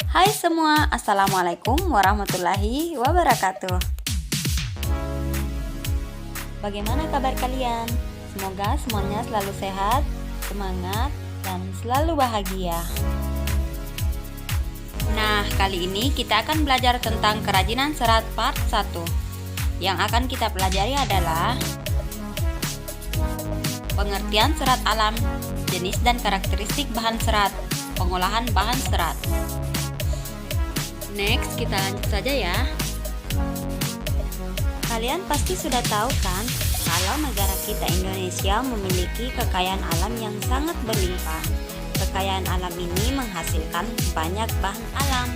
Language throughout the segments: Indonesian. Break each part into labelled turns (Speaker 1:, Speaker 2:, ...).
Speaker 1: Hai semua, Assalamualaikum warahmatullahi wabarakatuh. Bagaimana kabar kalian? Semoga semuanya selalu sehat, semangat, dan selalu bahagia. Nah, kali ini kita akan belajar tentang kerajinan serat part 1. Yang akan kita pelajari adalah pengertian serat alam, jenis dan karakteristik bahan serat, pengolahan bahan serat. Next, kita lanjut saja ya. Kalian pasti sudah tahu kan, kalau negara kita Indonesia memiliki kekayaan alam yang sangat berlimpah. Kekayaan alam ini menghasilkan banyak bahan alam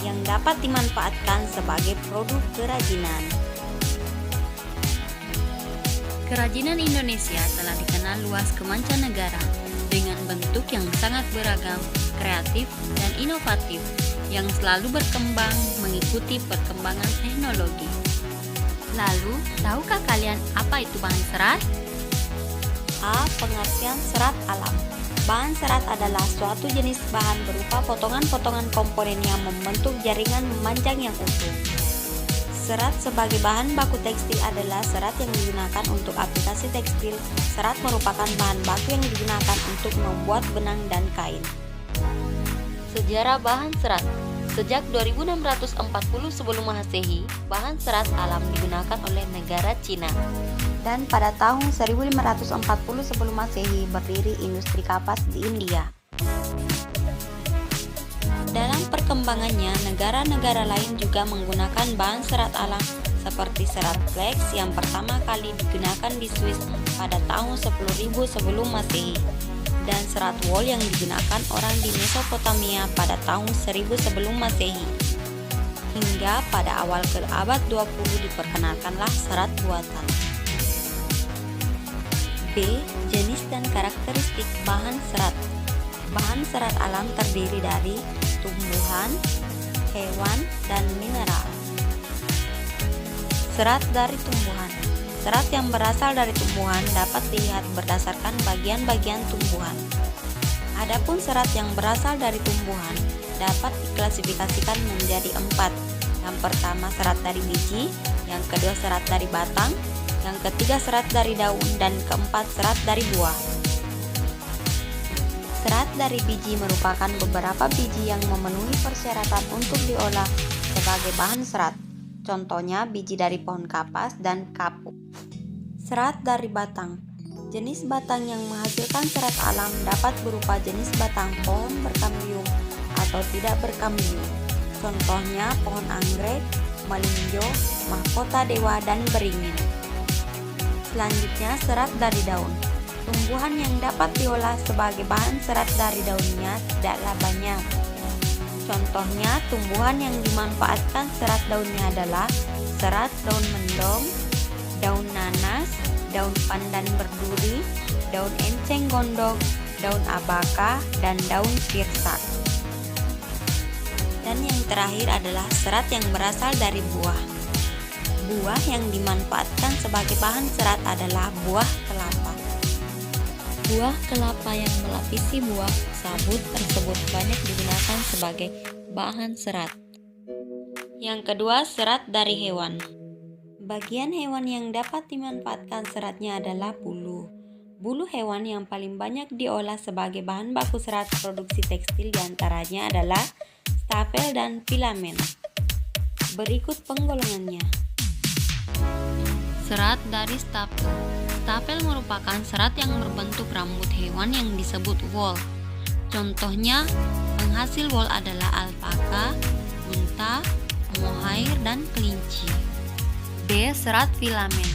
Speaker 1: yang dapat dimanfaatkan sebagai produk kerajinan. Kerajinan Indonesia telah dikenal luas ke mancanegara dengan bentuk yang sangat beragam, kreatif, dan inovatif yang selalu berkembang mengikuti perkembangan teknologi. Lalu, tahukah kalian apa itu bahan serat? A. Pengertian serat alam. Bahan serat adalah suatu jenis bahan berupa potongan-potongan komponen yang membentuk jaringan memanjang yang utuh. Serat sebagai bahan baku tekstil adalah serat yang digunakan untuk aplikasi tekstil. Serat merupakan bahan baku yang digunakan untuk membuat benang dan kain. Sejarah bahan serat. Sejak 2640 sebelum Masehi, bahan serat alam digunakan oleh negara Cina. Dan pada tahun 1540 sebelum Masehi berdiri industri kapas di India. Dalam perkembangannya, negara-negara lain juga menggunakan bahan serat alam seperti serat flax yang pertama kali digunakan di Swiss pada tahun 10.000 sebelum Masehi. Dan serat wol yang digunakan orang di Mesopotamia pada tahun 1000 sebelum Masehi. Hingga pada awal ke abad 20 diperkenalkanlah serat buatan. B. Jenis dan karakteristik bahan serat. Bahan serat alam terdiri dari tumbuhan, hewan, dan mineral. Serat dari tumbuhan. Serat yang berasal dari tumbuhan dapat dilihat berdasarkan bagian-bagian tumbuhan. Adapun serat yang berasal dari tumbuhan dapat diklasifikasikan menjadi 4. Yang pertama serat dari biji, yang kedua serat dari batang, yang ketiga serat dari daun, dan keempat serat dari buah. Serat dari biji merupakan beberapa biji yang memenuhi persyaratan untuk diolah sebagai bahan serat. Contohnya biji dari pohon kapas dan kapuk. Serat dari batang. Jenis batang yang menghasilkan serat alam dapat berupa jenis batang pohon berkambium atau tidak berkambium. Contohnya pohon anggrek, melinjo, mahkota dewa, dan beringin. Selanjutnya serat dari daun. Tumbuhan yang dapat diolah sebagai bahan serat dari daunnya tidaklah banyak. Contohnya tumbuhan yang dimanfaatkan serat daunnya adalah serat daun mendong, daun nanas, daun pandan berduri, daun enceng gondok, daun abaka, dan daun sirsak. Dan yang terakhir adalah serat yang berasal dari buah. Buah yang dimanfaatkan sebagai bahan serat adalah buah kelapa. Buah kelapa yang melapisi buah sabut tersebut banyak digunakan sebagai bahan serat. Yang kedua, serat dari hewan. Bagian hewan yang dapat dimanfaatkan seratnya adalah bulu. Bulu hewan yang paling banyak diolah sebagai bahan baku serat produksi tekstil diantaranya adalah stafel dan filamen. Berikut penggolongannya. Serat dari stafel. Stafel merupakan serat yang berbentuk rambut hewan yang disebut wol. Contohnya, penghasil wol adalah alpaka, unta, mohair, dan kelinci. B. Serat filamen.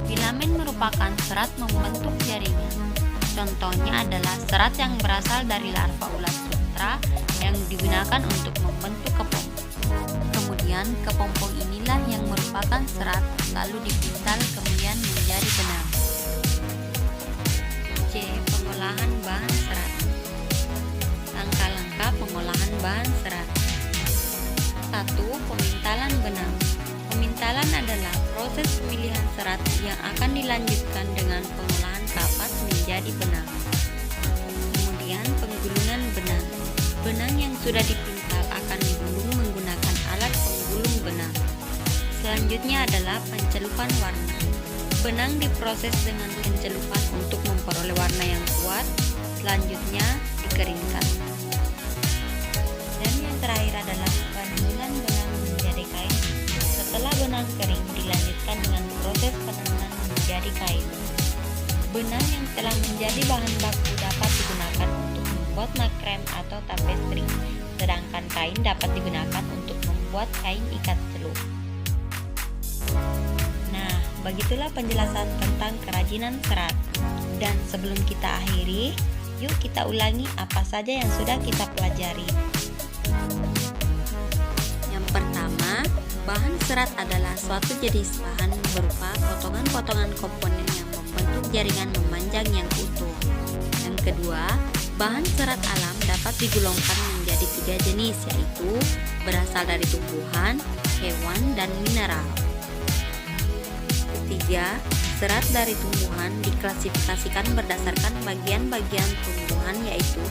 Speaker 1: Filamen merupakan serat membentuk jaringan. Contohnya adalah serat yang berasal dari larva ulat sutra yang digunakan untuk membentuk kepompong. Kemudian kepompong inilah yang merupakan serat lalu dipintal kemudian menjadi benang. C. Pengolahan bahan serat. Langkah-langkah pengolahan bahan serat. 1. Pemintalan benang. Pemintalan adalah proses pemilihan serat yang akan dilanjutkan dengan pengolahan kapas menjadi benang. Kemudian penggulungan benang. Benang yang sudah dipintal Selanjutnya adalah pencelupan warna. Benang diproses dengan pencelupan untuk memperoleh warna yang kuat. Selanjutnya dikeringkan. Dan yang terakhir adalah penenunan benang menjadi kain. Setelah benang kering, dilanjutkan dengan proses penenunan menjadi kain. Benang yang telah menjadi bahan baku dapat digunakan untuk membuat makrem atau tapestri, sedangkan kain dapat digunakan untuk membuat kain ikat celup. Nah, begitulah penjelasan tentang kerajinan serat. Dan sebelum kita akhiri, yuk kita ulangi apa saja yang sudah kita pelajari. Yang pertama, bahan serat adalah suatu jenis bahan berupa potongan-potongan komponen yang membentuk jaringan memanjang yang utuh. Yang kedua, bahan serat alam dapat digolongkan menjadi 3 jenis, yaitu berasal dari tumbuhan, hewan, dan mineral. Ketiga, serat dari tumbuhan diklasifikasikan berdasarkan bagian-bagian tumbuhan, yaitu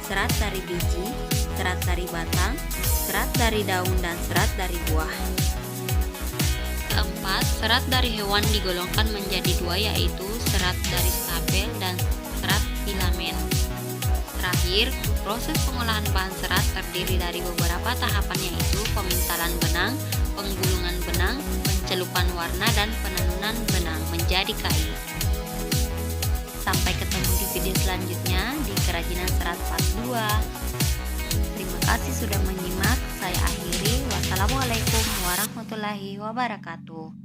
Speaker 1: serat dari biji, serat dari batang, serat dari daun, dan serat dari buah. Keempat, serat dari hewan digolongkan menjadi 2, yaitu serat dari stabel dan serat filamen. Terakhir, proses pengolahan bahan serat terdiri dari beberapa tahapan, yaitu pemintalan benang, penggulungan benang, pencelupan warna, dan penenunan benang menjadi kain. Sampai ketemu di video selanjutnya di Kerajinan Serat Part 2. Terima kasih sudah menyimak. Saya akhiri. Wassalamualaikum warahmatullahi wabarakatuh.